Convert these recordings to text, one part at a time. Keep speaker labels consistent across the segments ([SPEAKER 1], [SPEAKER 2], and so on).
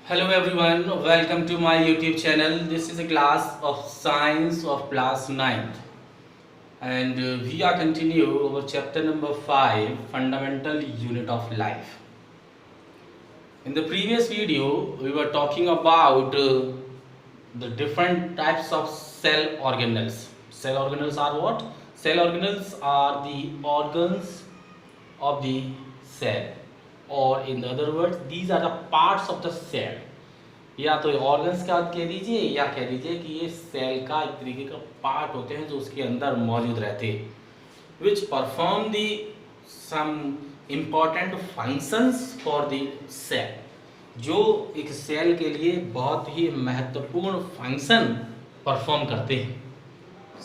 [SPEAKER 1] Hello everyone, welcome to my YouTube channel. This is a class of science of class 9th and we are continue over chapter number 5, fundamental unit of life. In the previous video we were talking about the different types of cell organelles. Cell organelles are what? Cell organelles are the organs of the cell, or in other words these are the parts of the cell. या तो organs का कह दीजिए या कह दीजिए कि ये सेल का एक तरीके का पार्ट होते हैं जो उसके अंदर मौजूद रहते हैं, which perform the some important functions for the cell, जो एक सेल के लिए बहुत ही महत्वपूर्ण फंक्शन परफॉर्म करते हैं,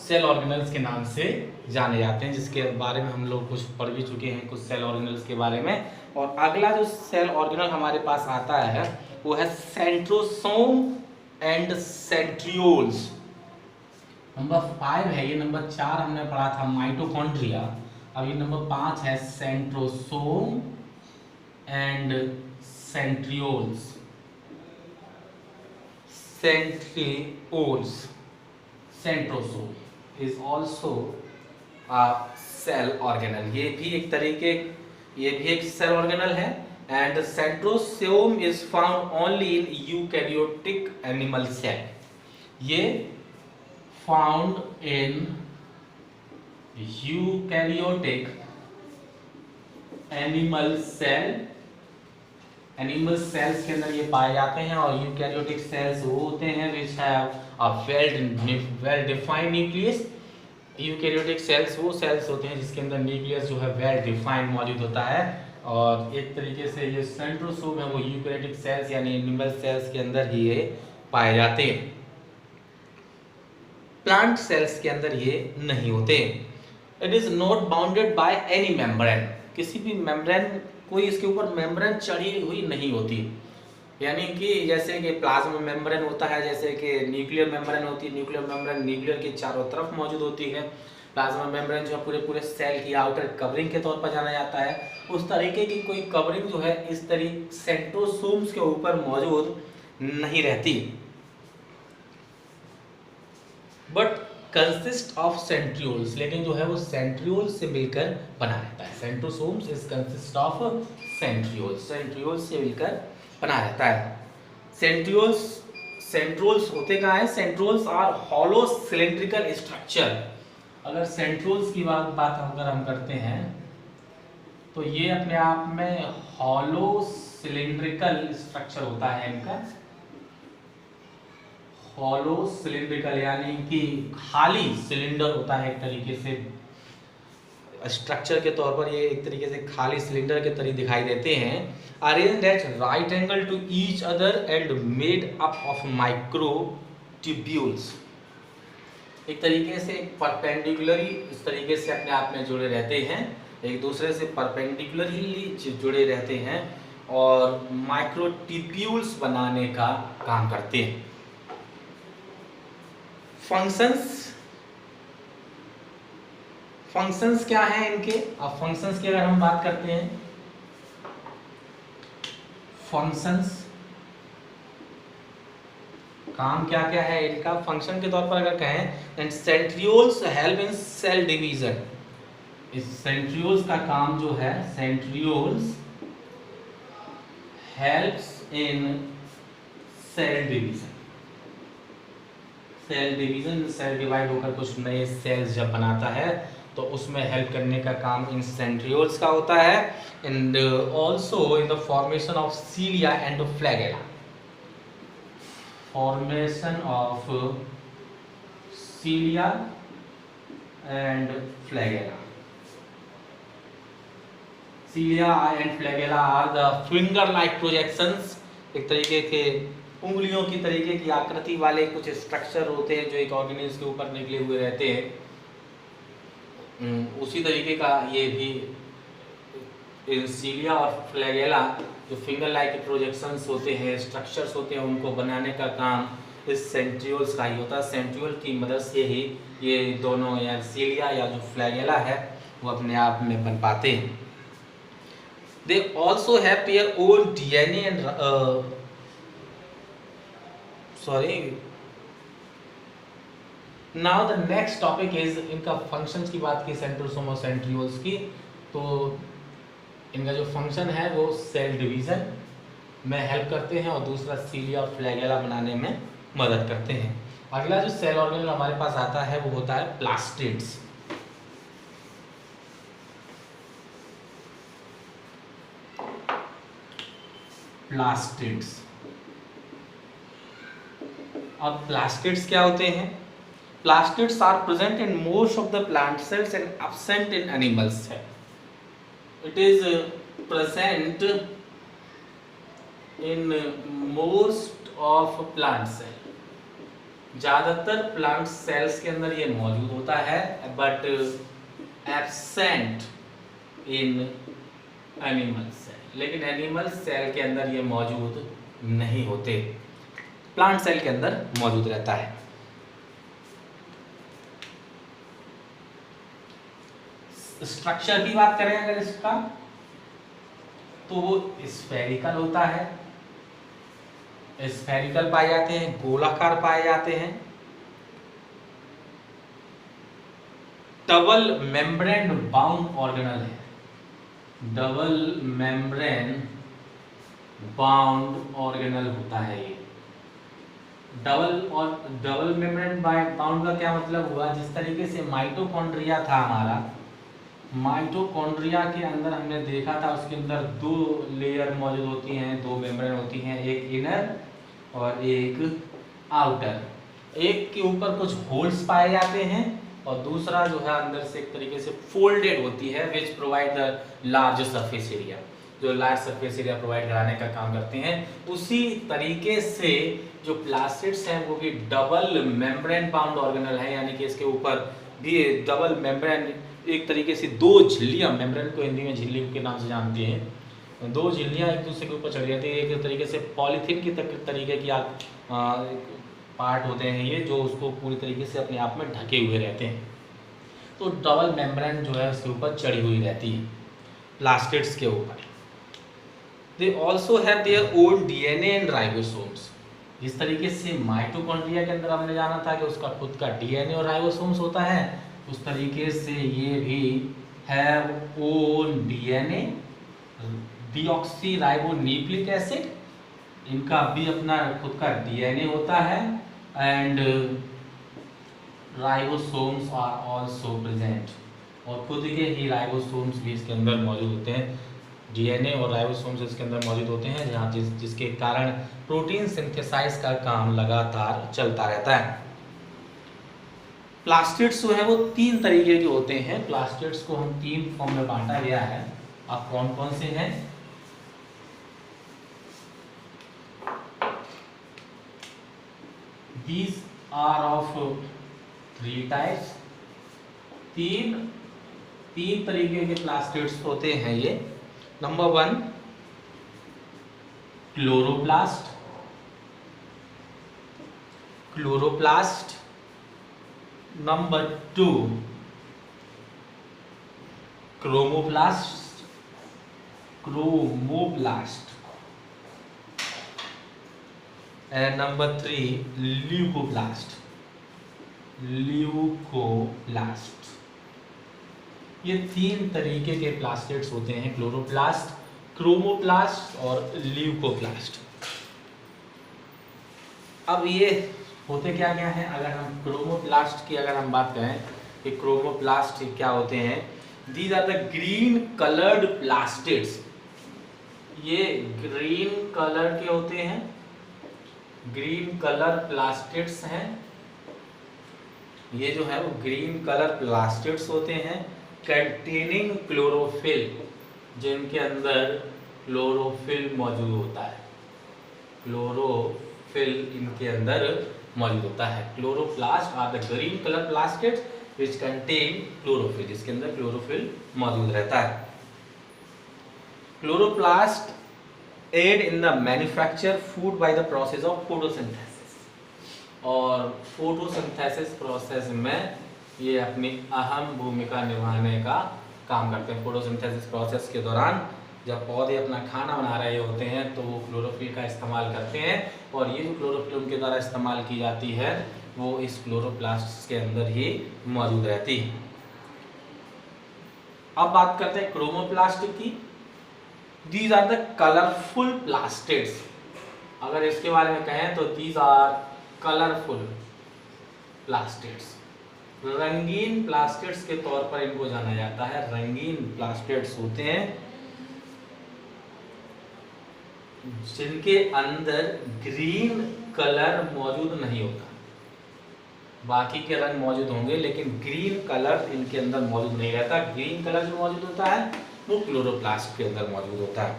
[SPEAKER 1] सेल ऑर्गेनल्स के नाम से जाने जाते हैं, जिसके बारे में हम लोग कुछ पढ़ भी चुके हैं कुछ सेल ऑर्गेनल्स के बारे में। और अगला जो सेल ऑर्गेनल हमारे पास आता है वो है सेंट्रोसोम एंड सेंट्रियोल्स। नंबर 5 है ये, नंबर 4 हमने पढ़ा था माइटोकॉन्ड्रिया, अब ये नंबर 5 है centrosome and centrioles. Centrioles, centrosome is also a cell organelle, ये भी एक सेल ऑर्गेनल है। And the centrosome is found only in eukaryotic animal cell. ये found in eukaryotic animal cell, animal cells के अंदर ये पाए जाते हैं। और यूकैरियोटिक सेल्स वो होते हैं which have a well defined nucleus। Eukaryotic cells वो सेल्स होते हैं जिसके अंदर न्यूक्लियस जो है वेल डिफाइंड मौजूद होता है। और एक तरीके से ये सेंट्रोसोम है वो यूकैरियोटिक सेल्स यानी एनिमल सेल्स के अंदर ही ये पाए जाते हैं, प्लांट सेल्स के अंदर ये नहीं होते। It is not bounded by any membrane, किसी भी मेम्ब्रेन, कोई इसके ऊपर मेम्ब्रेन चढ़ी हुई नहीं होती, यानी कि जैसे कि प्लाज्मा मेम्ब्रेन होता है, जैसे कि न्यूक्लियर मेम्ब्रेन होती है, न्यूक्लियर मेम्ब्रेन न्यूक्लियर के चारों तरफ मौजूद होती है, प्लाज्मा मेम्ब्रेन जो है पूरे सेल की आउटर कवरिंग के तौर पर जाना जाता है। उस तरीके की कोई कवरिंग जो है इस तरीके सेंट्रोसोम्स के ऊपर मौजूद नहीं रहती, बट कंसिस्ट ऑफ सेंट्रियोल्स, लेकिन जो है वो सेंट्रियोल्स से मिलकर बना रहता है। Centrosomes is consist of centrioles, centrioles से मिलकर बना रहता है। सेंट्रियोल्स होते कहाँ हैं? Centrioles are hollow cylindrical structure. अगर सेंट्रियोल्स की बात अगर हम करते हैं तो ये अपने आप में हॉलो सिलिंड्रिकल स्ट्रक्चर होता है इनका, हॉलो सिलिंड्रिकल यानी कि खाली सिलेंडर होता है, एक तरीके से स्ट्रक्चर के तौर पर ये एक तरीके से खाली सिलेंडर के तरह दिखाई देते हैं। Arranged at right angle to each other and made up of microtubules, एक तरीके से परपेंडिकुलरली इस तरीके से अपने आप में जुड़े रहते हैं, एक दूसरे से परपेंडिकुलरली जुड़े रहते हैं और माइक्रो ट्यूब्यूल्स बनाने का काम करते हैं। फंक्शंस क्या हैं इनके? अब फंक्शंस की अगर हम बात करते हैं, फंक्शंस काम क्या क्या है इनका, फंक्शन के तौर पर अगर कहें and centrioles help in cell division, इस सेंट्रियोल्स का काम जो है, centrioles helps in cell division, cell divide होकर कुछ नए सेल्स जब बनाता है तो उसमें हेल्प करने का काम इन सेंट्रियोल्स का होता है। And also in the formation of cilia and flagella, formation of cilia and flagella. Cilia and flagella are the finger-like projections, एक तरीके के उंगलियों की तरीके की आकृति वाले कुछ स्ट्रक्चर होते हैं जो एक ऑर्गेनिज्म के ऊपर निकले हुए रहते हैं। उसी तरीके का ये भी सीलिया और फ्लैगेला जो फिंगर लाइक प्रोजेक्शंस होते हैं, स्ट्रक्चर्स होते हैं, उनको बनाने का काम इस सेंट्रियोल्स का ही होता है। सेंट्रियोल की मदद से ही ये दोनों या सीलिया या जो फ्लैगेला है वो अपने आप में बन पाते हैं। They also have their own DNA and sorry, now the next topic is इनका फंक्शंस की बात की, सेंट्रोसोम और सेंट्रियोल्स की। तो इनका जो फंक्शन है वो सेल डिवीजन में हेल्प करते हैं और दूसरा सीलिया और फ्लैगेला बनाने में मदद करते हैं। अगला जो सेल ऑर्गेनल हमारे पास आता है वो होता है प्लास्टिड्स। प्लास्टिड्स, अब प्लास्टिड्स क्या होते हैं? Plastids are present in most of the plant cells and absent in animal cell. It is present in most of plant cell. ज्यादातर प्लांट सेल्स के अंदर ये मौजूद होता है, but absent in animal cell. लेकिन एनिमल सेल के अंदर ये मौजूद नहीं होते, प्लांट सेल के अंदर मौजूद रहता है। स्ट्रक्चर की बात करें अगर इसका, तो वो स्फेरिकल होता है, स्फेरिकल पाए जाते हैं, गोलाकार पाए जाते हैं, डबल मेम्ब्रेन बाउंड ऑर्गेनल है, डबल मेम्ब्रेन बाउंड ऑर्गेनल होता है ये। डबल मेम्ब्रेन बाउंड का क्या मतलब हुआ? जिस तरीके से माइटोकॉन्ड्रिया था हमारा, माइटोकॉन्ड्रिया के अंदर हमने देखा था उसके अंदर दो लेयर मौजूद होती हैं, दो मेम्ब्रेन होती हैं, एक इनर और एक आउटर। एक के ऊपर कुछ होल्स पाए जाते हैं और दूसरा जो है अंदर से एक तरीके से फोल्डेड होती है, which provide the large surface area, जो लार्ज सरफेस एरिया प्रोवाइड कराने का काम करते हैं। उसी तरीके से जो प्लास्टिड्स हैं वो भी डबल मेम्ब्रेन बाउंड ऑर्गेनल है, यानी कि इसके ऊपर भी डबल मेम्ब्रेन, एक तरीके से दो झिल्लियां, मेम्ब्रेन को हिंदी में झिल्ली के नाम से जानते हैं, दो झिल्लियां एक दूसरे के ऊपर चढ़ जाती है। एक तरीके से पॉलीथीन की तरीके की पार्ट होते हैं ये, जो उसको पूरी तरीके से अपने आप में ढके हुए रहते हैं। तो डबल मेम्ब्रेन जो है उसके ऊपर चढ़ी हुई रहती है प्लास्टिड्स के ऊपर। They also have their own DNA and ribosomes. जिस तरीके से माइटोकॉन्ड्रिया के अंदर हमने जाना था कि उसका खुद का डीएनए और राइबोसोम्स होता है, उस तरीके से ये भी have own DNA, deoxyribonucleic acid, इनका भी अपना खुद का डीएनए होता है, and ribosomes are also present, और खुद के ही राइबोसोम्स भी इसके अंदर मौजूद होते हैं। डीएनए और राइबोसोम्स इसके अंदर मौजूद होते हैं, जहाँ जिसके कारण प्रोटीन सिंथेसाइज का काम लगातार चलता रहता है। प्लास्टिड्स जो है वो तीन तरीके के होते हैं। प्लास्टिड्स को हम तीन फॉर्म में बांटा गया है। अब कौन कौन से हैं? These are of three types। तीन तरीके के प्लास्टिड्स होते हैं ये। Number 1 chloroplast, number 2 chromoplast, and number 3 leucoplast. ये तीन तरीके के प्लास्टिड्स होते हैं, क्लोरोप्लास्ट, क्रोमोप्लास्ट और ल्यूकोप्लास्ट। अब ये होते क्या क्या हैं? अगर हम क्रोमोप्लास्ट की अगर हम बात करें कि क्रोमोप्लास्ट क्या होते हैं, these are the green coloured plastids. ये ग्रीन कलर के होते हैं, ग्रीन कलर प्लास्टिड्स हैं। ये जो है वो ग्रीन कलर प्लास्टिड्स होते हैं, कंटेनिंग क्लोरोफिल, जिनके अंदर क्लोरोफिल मौजूद होता है, क्लोरोफिल इनके अंदर मौजूद होता है। Chloroplast are the green colour plastids which contain chlorophyll, जिसके अंदर क्लोरोफिल मौजूद रहता है। Chloroplast aid in the manufacture food by the process of photosynthesis, और फोटोसिंथेसिस प्रोसेस में ये अपनी अहम भूमिका निभाने का काम करते हैं। फोटोसिंथेसिस प्रोसेस के दौरान जब पौधे अपना खाना बना रहे होते हैं तो वो क्लोरोफिल का इस्तेमाल करते हैं, और ये जो क्लोरोफिल उनके द्वारा इस्तेमाल की जाती है वो इस क्लोरोप्लास्ट के अंदर ही मौजूद रहती है। अब बात करते हैं क्रोमोप्लास्ट की। These are the colourful plastids. अगर इसके बारे में कहें तो दीज आर कलरफुल प्लास्टिड्स। रंगीन प्लास्टिड्स के तौर पर इनको जाना जाता है। रंगीन प्लास्टिड्स होते हैं जिनके अंदर ग्रीन कलर मौजूद नहीं होता। बाकी के रंग मौजूद होंगे लेकिन ग्रीन कलर इनके अंदर मौजूद नहीं रहता। ग्रीन कलर जो मौजूद होता है वो क्लोरोप्लास्ट के अंदर मौजूद होता है।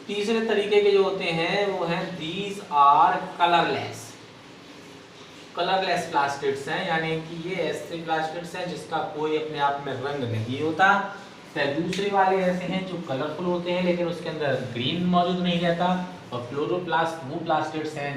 [SPEAKER 1] तीसरे तरीके के जो होते हैं वो हैं these are colourless. Colourless plastids हैं, यानी कि ये ऐसे प्लास्टिड्स हैं जिसका कोई अपने आप में रंग नहीं होता। फिर दूसरे वाले ऐसे हैं जो कलरफुल होते हैं लेकिन उसके अंदर ग्रीन मौजूद नहीं रहता। और क्लोरोप्लास्ट वो प्लास्टिड्स हैं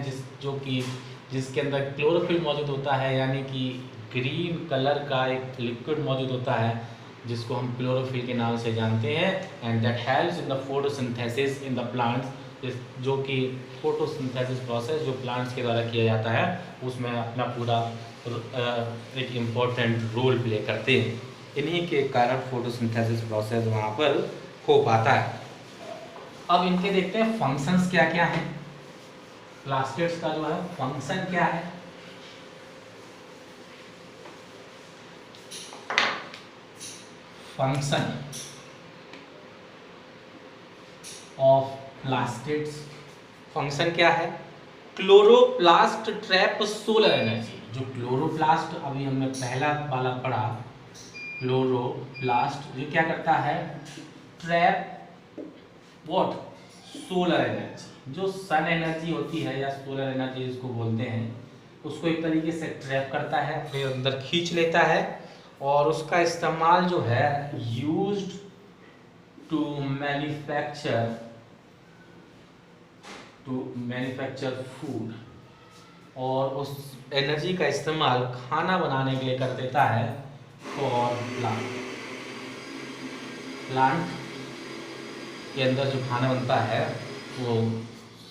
[SPEAKER 1] जिसके अंदर क्लोरोफिल मौजूद होता है, यानी कि ग्रीन कलर का एक लिक्विड मौजूद होता है जिसको हम क्लोरोफिल के नाम से जानते हैं। And that helps in the photosynthesis in the plants, जो कि फोटोसिंथेसिस प्रोसेस जो प्लांट्स के द्वारा किया जाता है उसमें अपना पूरा एक इम्पोर्टेंट रोल प्ले करते हैं। इन्हीं के कारण फोटोसिंथेसिस प्रोसेस वहाँ पर हो पाता है। अब इनके देखते हैं फंक्शंस क्या क्या हैं। प्लास्टिड्स का जो है फंक्शन क्या है। फंक्शन ऑफ प्लास्टिड्स, फंक्शन क्या है। Chloroplast trap solar energy. जो क्लोरोप्लास्ट अभी हमने पहला वाला पढ़ा, क्लोरोप्लास्ट ये क्या करता है, ट्रैप व्हाट, सोलर एनर्जी। जो सन एनर्जी होती है या सोलर एनर्जी जिसको बोलते हैं, उसको एक तरीके से ट्रैप करता है, फिर अंदर खींच लेता है, और उसका इस्तेमाल जो है यूज्ड टू मैन्युफैक्चर फूड, और उस एनर्जी का इस्तेमाल खाना बनाने के लिए कर देता है फॉर प्लांट के अंदर जो खाना बनता है वो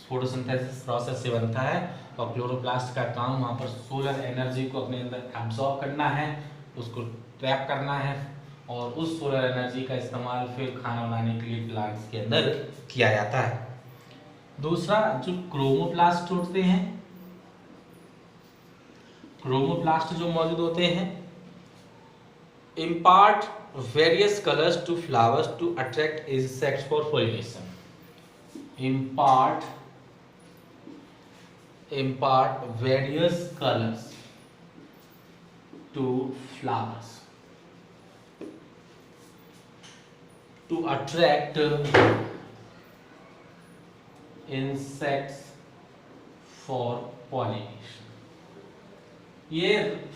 [SPEAKER 1] फोटोसिंथेसिस प्रोसेस से बनता है। और क्लोरोप्लास्ट का काम वहाँ पर सोलर एनर्जी को अपने अंदर एब्जॉर्ब करना है, उसको ट्रैप करना है, और उस सोलर एनर्जी का इस्तेमाल फिर खाना बनाने के लिए प्लांट्स के अंदर किया जाता है। दूसरा जो क्रोमोप्लास्ट होते हैं, क्रोमोप्लास्ट जो मौजूद होते हैं, impart various colours to flowers to attract insects for pollination. impart various colors to flowers to attract insects for pollination। ये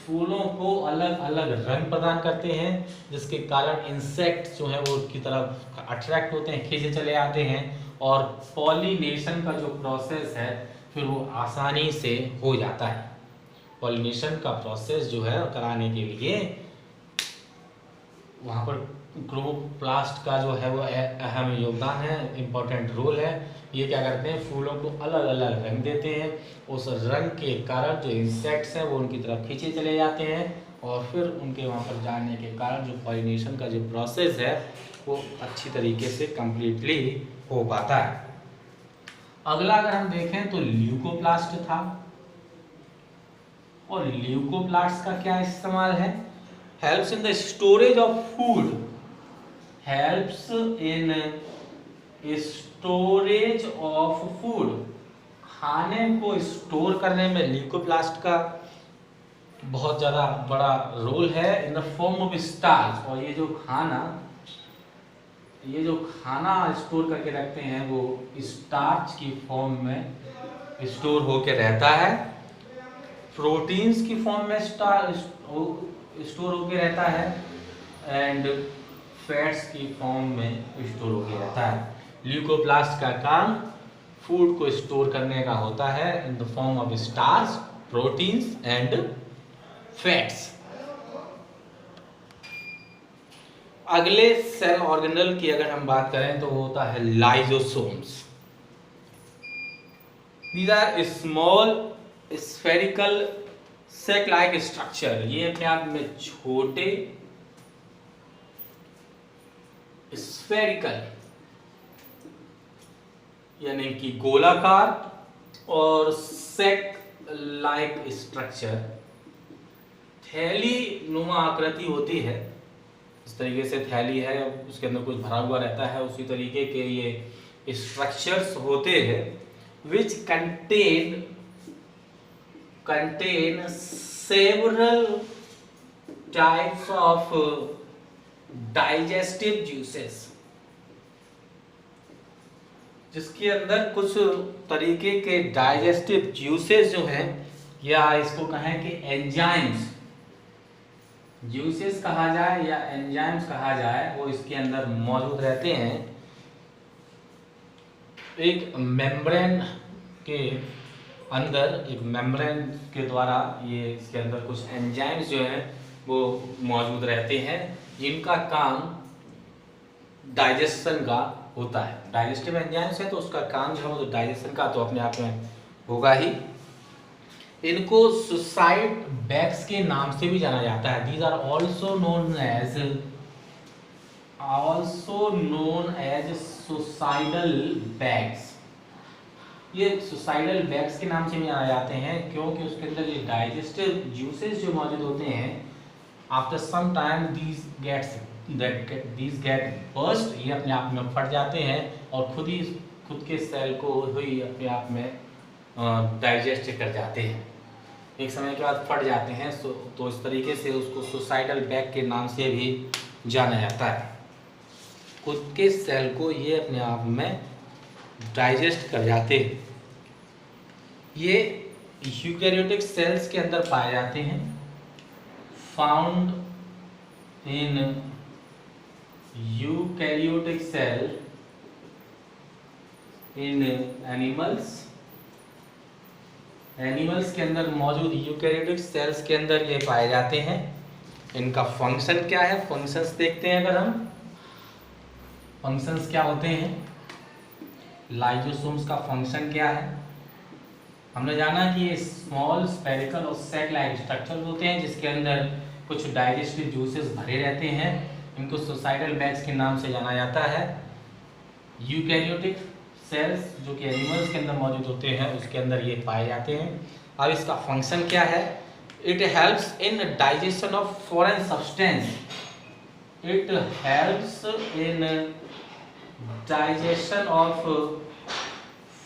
[SPEAKER 1] फूलों को अलग अलग रंग प्रदान करते हैं जिसके कारण इंसेक्ट्स जो है वो उनकी तरफ अट्रैक्ट होते हैं, खींचे चले आते हैं, और पॉलिनेशन का जो प्रोसेस है फिर वो आसानी से हो जाता है। पॉलिनेशन का प्रोसेस जो है कराने के लिए वहाँ पर क्लोरोप्लास्ट का जो है वो अहम योगदान है, इम्पोर्टेंट रोल है। ये क्या करते हैं, फूलों को अलग अलग रंग देते हैं, उस रंग के कारण जो इंसेक्ट्स हैं वो उनकी तरफ खींचे चले जाते हैं, और फिर उनके वहाँ पर जाने के कारण जो पॉलिनेशन का जो प्रोसेस है वो अच्छी तरीके से कंप्लीटली हो पाता है। अगला अगर हम देखें तो ल्यूकोप्लास्ट था, और ल्यूकोप्लास्ट का क्या इस्तेमाल है, helps in the storage of food, helps in storage of food, खाने को स्टोर करने में ल्यूकोप्लास्ट का बहुत ज़्यादा बड़ा रोल है in the form of starch. और ये जो खाना स्टोर करके रखते हैं वो स्टार्च की फॉर्म में स्टोर होके रहता है, प्रोटीन्स की फॉर्म में स्टोर होके रहता है, एंड फैट्स की फॉर्म में स्टोर होके रहता है। ल्यूकोप्लास्ट का काम फूड को स्टोर करने का होता है in the form of starch, proteins and fats. अगले सेल ऑर्गेनल की अगर हम बात करें तो वो होता है lysosomes. These are small spherical sac like structure। ये अपने आप में छोटे स्फेरिकल यानी कि गोलाकार और सेक लाइक स्ट्रक्चर, थैली नुमा आकृति होती है। इस तरीके से थैली है, उसके अंदर कुछ भरा हुआ रहता है, उसी तरीके के ये स्ट्रक्चर्स होते हैं which contain several types of digestive juices, जिसके अंदर कुछ तरीके के डाइजेस्टिव जूसेस जो हैं, या इसको कहें कि एंजाइम्स, जूसेस कहा जाए या एंजाइम्स कहा जाए, वो इसके अंदर मौजूद रहते हैं। एक मेम्ब्रेन के अंदर, एक मेम्ब्रेन के द्वारा ये इसके अंदर कुछ एंजाइम्स जो हैं वो मौजूद रहते हैं, जिनका काम डाइजेशन का होता है। डाइजेस्टिव एंजाइम्स है तो उसका काम जो है वो डाइजेशन का तो अपने आप में होगा ही। इनको सुसाइड बैग्स के नाम से भी जाना जाता है। These are also known as suicidal bags. ये सुसाइडल बैग्स के नाम से भी जाने जाते हैं क्योंकि उसके अंदर ये डाइजेस्टिव जूसेस जो मौजूद होते हैं, after some time these get burst, ये अपने आप में फट जाते हैं और खुद के सेल को ही अपने आप में डाइजेस्ट कर जाते हैं। एक समय के बाद फट जाते हैं, तो इस तरीके से उसको सुसाइडल बैग के नाम से भी जाना जाता है। खुद के सेल को ये अपने आप में डाइजेस्ट कर जाते हैं। ये यूकैरियोटिक सेल्स के अंदर पाए जाते हैं, found in eukaryotic cell in animals के अंदर मौजूद यूकैरियोटिक सेल्स के अंदर ये पाए जाते हैं। इनका फंक्शन क्या है, फंक्शंस देखते हैं। अगर हम फंक्शंस क्या होते हैं, लाइजोसोम्स का फंक्शन क्या है, हमने जाना कि ये स्मॉल स्फेरिकल और सैक लाइक स्ट्रक्चर होते हैं जिसके अंदर कुछ डाइजेस्टिव जूसेस भरे रहते हैं। इनको सुसाइडल बैग्स के नाम से जाना जाता है। यूकैरियोटिक सेल्स जो कि एनिमल्स के अंदर मौजूद होते हैं उसके अंदर ये पाए जाते हैं। अब इसका फंक्शन क्या है, it helps in digestion of foreign substance. It helps in digestion of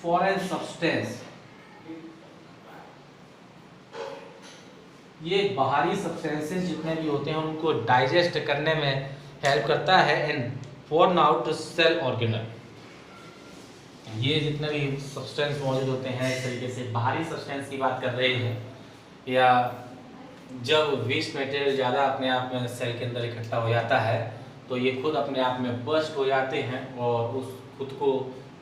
[SPEAKER 1] foreign substance. ये बाहरी सब्सटेंसेस जितने भी होते हैं उनको डाइजेस्ट करने में हेल्प करता है एंड फॉर्न आउट सेल ऑर्गेनल। ये जितने भी सब्सटेंस मौजूद होते हैं, इस तरीके से बाहरी सब्सटेंस की बात कर रहे हैं, या जब वेस्ट मटेरियल ज़्यादा अपने आप में सेल के अंदर इकट्ठा हो जाता है तो ये खुद अपने आप में बर्स्ट हो जाते हैं और उस खुद को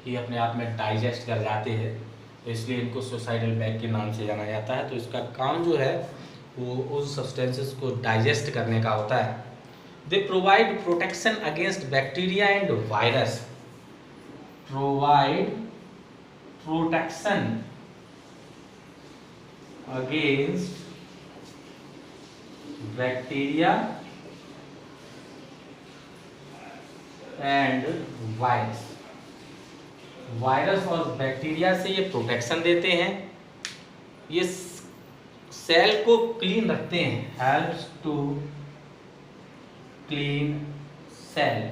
[SPEAKER 1] ही अपने आप में डाइजेस्ट कर जाते हैं। तो इसलिए इनको सुसाइडल बैग के नाम से जाना जाता है। तो इसका काम जो है वो उस सब्सटेंसेस को डाइजेस्ट करने का होता है। They provide protection against bacteria and virus. Provide protection against bacteria and virus. Virus और बैक्टीरिया से ये प्रोटेक्शन देते हैं। ये सेल को क्लीन रखते हैं, helps to clean cell.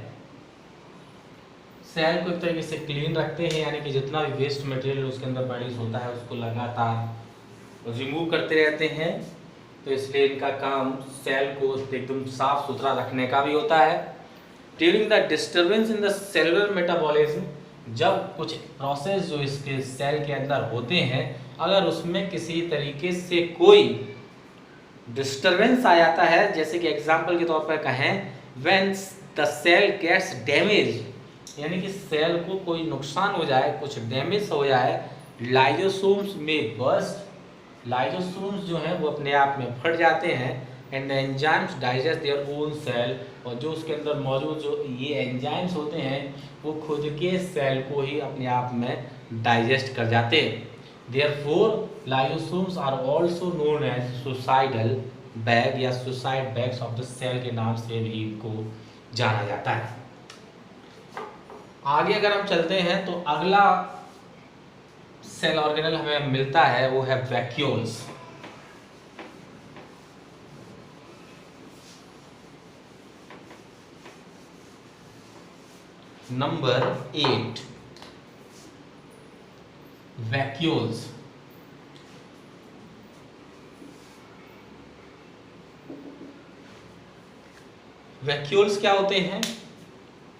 [SPEAKER 1] Cell को एक तरीके से क्लीन रखते हैं, यानी कि जितना भी वेस्ट मटेरियल उसके अंदर प्रोड्यूस होता है उसको लगातार रिमूव करते रहते हैं। तो इसलिए इनका काम सेल को एकदम साफ सुथरा रखने का भी होता है। During the disturbance in the cellular metabolism, जब कुछ प्रोसेस जो इसके सेल के अंदर होते हैं, अगर उसमें किसी तरीके से कोई डिस्टर्बेंस आ जाता है, जैसे कि एग्जांपल के तौर पर कहें, when the cell gets damage, यानी कि सेल को कोई नुकसान हो जाए, कुछ डैमेज हो जाए, लाइजोसोम्स में बर्स्ट, लाइजोसोम्स जो हैं वो अपने आप में फट जाते हैं and the enzymes digest their own cell, और जो उसके अंदर मौजूद जो ये एंजाइम्स होते हैं वो खुद के सेल को ही अपने आप में डाइजेस्ट कर जाते हैं। Therefore lysosomes are also known as suicidal bag या suicide bags of the cell के नाम से भी इनको जाना जाता है। आगे अगर हम चलते हैं तो अगला सेल ऑर्गेनल हमें मिलता है वो है वैक्यूल्स। Number 8 vacuoles. वैक्यूल्स क्या होते हैं?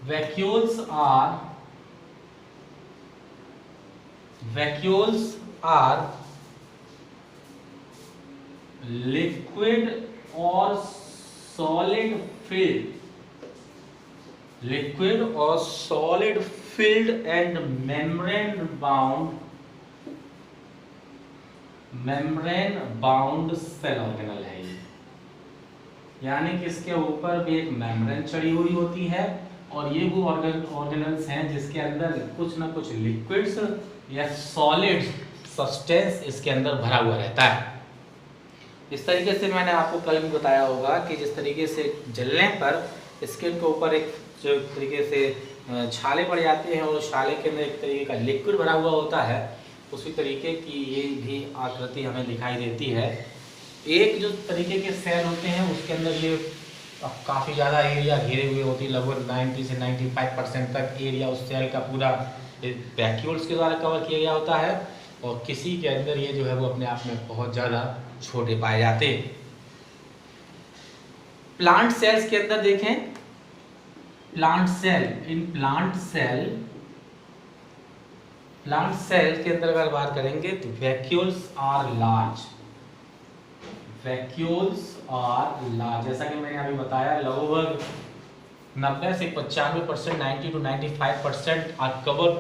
[SPEAKER 1] वैक्यूल्स आर लिक्विड और solid filled and membrane bound cell organelle है ये, यानी कि इसके ऊपर भी एक मेम्ब्रेन चढ़ी हुई होती है और ये वो ऑर्गेनल्स हैं जिसके अंदर कुछ ना कुछ लिक्विड्स या सॉलिड सब्सटेंस इसके अंदर भरा हुआ रहता है। इस तरीके से मैंने आपको कल भी बताया होगा कि जिस तरीके से जलने पर स्किन के ऊपर एक जो तरीके से छाले पड़ जाते हैं और छाले के अंदर एक तरीके का लिक्विड भरा हुआ होता है, उसी तरीके की ये भी आकृति हमें दिखाई देती है। एक जो तरीके के सेल होते हैं उसके अंदर ये काफ़ी ज़्यादा एरिया घेरे हुए होती है, लगभग 90 से 95% तक एरिया उस सेल का पूरा वैक्यूल्स के द्वारा कवर किया गया होता है, और किसी के अंदर ये जो है वो अपने आप में बहुत ज़्यादा छोटे पाए जाते हैं। प्लांट सेल्स के अंदर देखें, प्लांट सेल के अंदर अगर बात करेंगे तो वैक्यूल्स आर लार्ज। जैसा कि मैंने अभी बताया, लगभग 90 से 95%, 90 to 95% are covered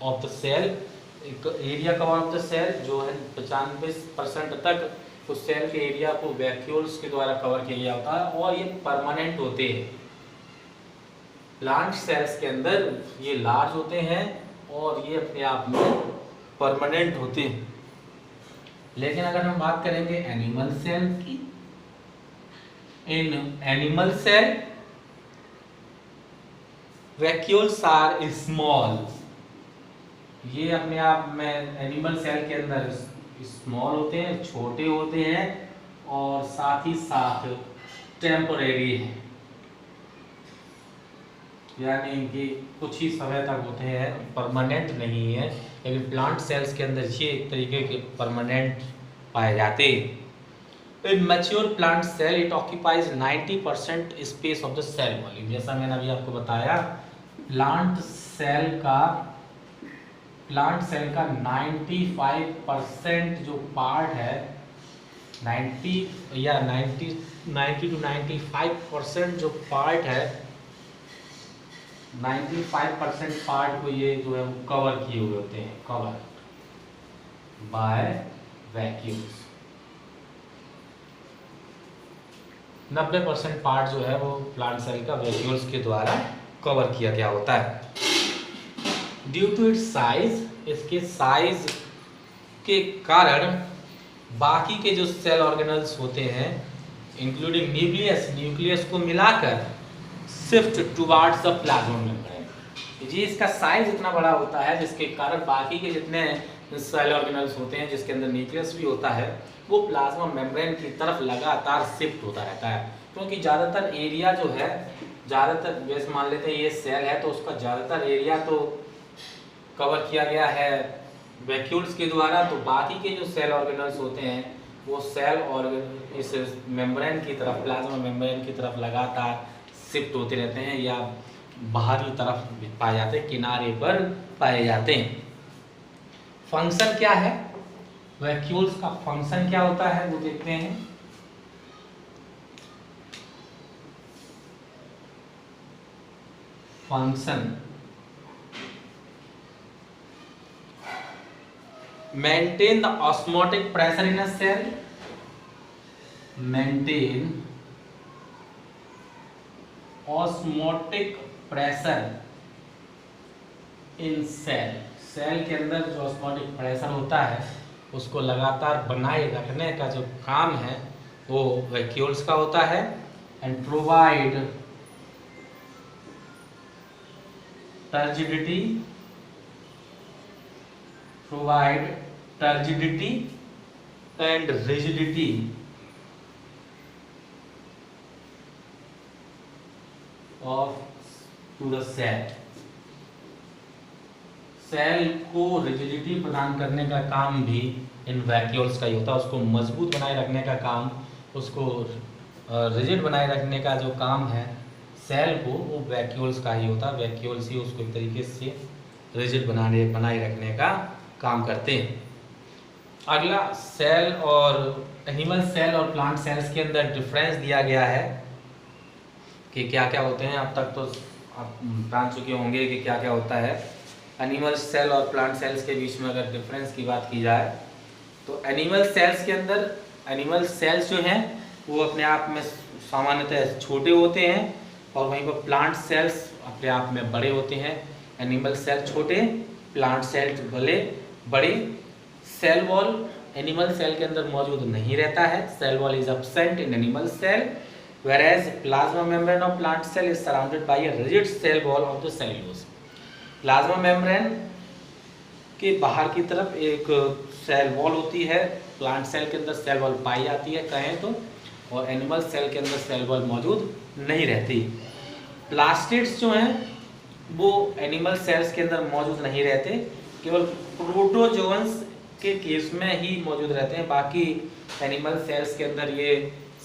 [SPEAKER 1] of the cell. Area cover of the cell जो है 95% तक उस सेल के एरिया को वैक्यूल्स के द्वारा कवर किया गया होता है और ये परमानेंट होते हैं। प्लांट सेल्स के अंदर ये लार्ज होते हैं और ये अपने आप में परमानेंट होते हैं। लेकिन अगर हम बात करेंगे एनिमल सेल की, in animal cell vacuoles are small. ये अपने आप में एनिमल सेल के अंदर स्मॉल होते हैं, छोटे होते हैं और साथ ही साथ टेम्परेरी हैं, यानी कि कुछ ही समय तक होते हैं, परमानेंट नहीं है। लेकिन प्लांट सेल्स के अंदर ये एक तरीके के परमानेंट पाए जाते हैं। In mature plant cell it occupies 90% space of the cell volume. जैसा मैंने अभी आपको बताया, प्लांट सेल का 95% जो पार्ट है, 90 to 95% जो पार्ट है, 95% पार्ट को ये जो है वो कवर किए हुए होते हैं, कवर बाय वैक्यूल्स। 90% पार्ट जो है वो प्लांट सेल का वैक्यूल्स के द्वारा कवर किया गया होता है। ड्यू टू इट्स साइज, इसके साइज के कारण बाकी के जो सेल ऑर्गेनल्स होते हैं इंक्लूडिंग न्यूक्लियस को मिलाकर shift towards the plasma membrane. जी, इसका साइज इतना बड़ा होता है जिसके कारण बाकी के जितने सेल ऑर्गेनल्स होते हैं जिसके अंदर न्यूक्लियस भी होता है वो प्लाज्मा मेम्ब्रेन की तरफ लगातार शिफ्ट होता रहता है, क्योंकि ज़्यादातर एरिया जो है, ज़्यादातर जैसे मान लेते हैं ये सेल है तो उसका ज़्यादातर एरिया तो कवर किया गया है वैक्यूल्स के द्वारा, तो बाकी के जो सेल ऑर्गेनल्स होते हैं वो सेल और इस मेम्ब्रेन की तरफ, प्लाज्मा मेम्ब्रेन की तरफ लगातार शिफ्ट होते रहते हैं या बाहरी तरफ पाए जाते हैं, किनारे पर पाए जाते हैं। फंक्शन क्या है वैक्यूल्स का? फंक्शन क्या होता है वो देखते हैं। Function maintain the osmotic pressure in a cell, maintain osmotic pressure in cell. Cell के अंदर जो ऑस्मोटिक प्रेशर होता है उसको लगातार बनाए रखने का जो काम है वो वैक्यूल्स का होता है। And provide turgidity and rigidity of to the cell। Cell को रिजिडिटी प्रदान करने का काम भी इन वैक्यूल्स का ही होता है। उसको मजबूत बनाए रखने का काम, उसको रिजिड बनाए रखने का जो काम है सेल को, वो वैक्यूल्स का ही होता है। वैक्यूल्स ही उसको एक तरीके से रिजिड बनाए रखने का काम करते हैं। अगला सेल और एनिमल सेल और प्लांट सेल्स के अंदर डिफरेंस दिया गया है कि क्या क्या होते हैं। अब तक तो आप जान चुके होंगे कि क्या क्या होता है। एनिमल सेल और प्लांट सेल्स के बीच में अगर डिफरेंस की बात की जाए तो एनिमल सेल्स के अंदर एनिमल सेल्स जो हैं वो अपने आप में सामान्यतः छोटे होते हैं और वहीं पर प्लांट सेल्स अपने आप में बड़े होते हैं। एनिमल सेल छोटे, प्लांट सेल्स बड़े। सेल वॉल एनिमल सेल के अंदर मौजूद नहीं रहता है। Cell wall is absent in animal cell whereas plasma membrane of plant cell is surrounded by a rigid cell wall of the cellulose। Plasma membrane के बाहर की तरफ एक सेल वॉल होती है। प्लांट सेल के अंदर सेल वॉल पाई जाती है कहें तो, और एनिमल सेल के अंदर सेल वॉल मौजूद नहीं रहती। प्लास्टिड्स जो हैं वो एनिमल सेल्स के अंदर मौजूद नहीं रहते, केवल प्रोटोजोअन्स के केस में ही मौजूद रहते हैं। बाकी एनिमल सेल्स के अंदर ये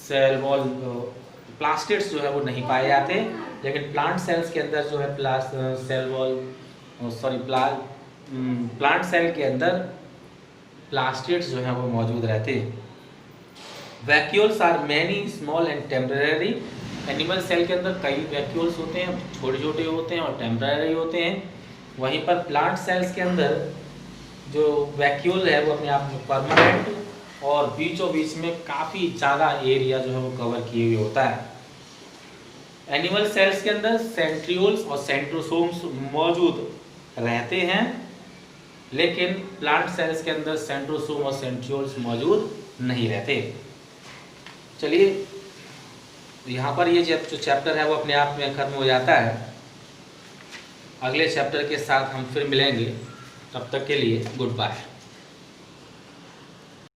[SPEAKER 1] सेल वॉल प्लास्टिड्स जो है वो नहीं पाए जाते। लेकिन प्लांट सेल्स के अंदर जो है प्लांट सेल के अंदर प्लास्टिड्स जो है वो मौजूद रहते हैं। Vacuoles are many small and temporary. Animal cell के अंदर कई वैक्यूल्स होते हैं, छोटे छोटे होते हैं और टेम्परेरी होते हैं। वहीं पर प्लांट सेल्स के अंदर जो वैक्यूल है वो अपने आप में परमानेंट और बीचों बीच में काफ़ी ज़्यादा एरिया जो है वो कवर किए हुए होता है। एनिमल सेल्स के अंदर सेंट्रियोल्स और सेंट्रोसोम्स मौजूद रहते हैं, लेकिन प्लांट सेल्स के अंदर सेंट्रोसोम और सेंट्रियोल्स मौजूद नहीं रहते। चलिए यहाँ पर ये जो चैप्टर है वो अपने आप में खत्म हो जाता है। अगले चैप्टर के साथ हम फिर मिलेंगे, तब तक के लिए गुड बाय।